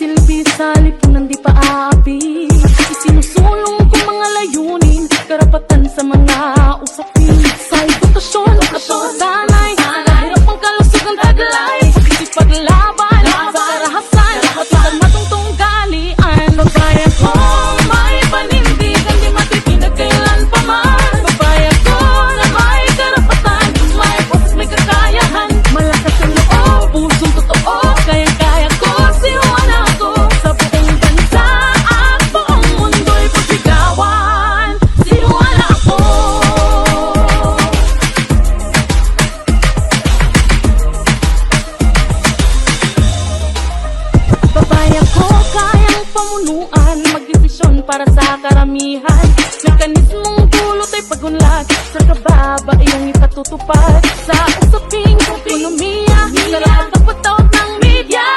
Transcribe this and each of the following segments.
silbi sa lipunan di pa aapi. Isinusulong ko mga layunin, karapatan sa mga usapin. Sa edukasyon at pagkasanay, kahirap ang kalusugan taglay. Paglaban sa karahasan, patulang matungtong galian. Babayan ko may panindigan, di matitinag kailan pa man. Babayan ko na may karapatan, may boses, may kakayahan. Malakas ang loob, pusong totoo, kayang-kaya ko, sinuwan ako. Sa buong bansa at buong mundo'y pagsigawan, sinuwan ako. Babayan ko, kayang pamunuan, magdesisyon para sa karamihan. Mekanismong dulot ay pagunlad, sa kababaihang ipatutupad. Sa usaping ekonomiya, karapat ang pagtaot ng media.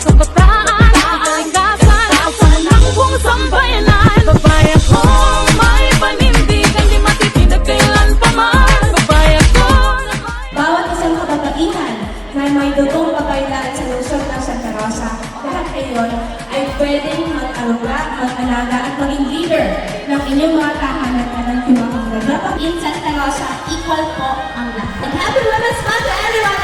Sa kabataan, kalikasan, sa ng buong sambayanan. Babayan ko, may panindigan, di matitinag kailan pa man. Babayan ko na may... Bawat isang kababaihan na may dugong papailaan sa lungsod ng Santa Rosa, lahat kayon ay pwedeng mag-aruga, mag-alaga at maging leader ng inyong mga tahanan at ng inyong mga in Santa Rosa, equal po ang lahat. And happy Women's Month to everyone!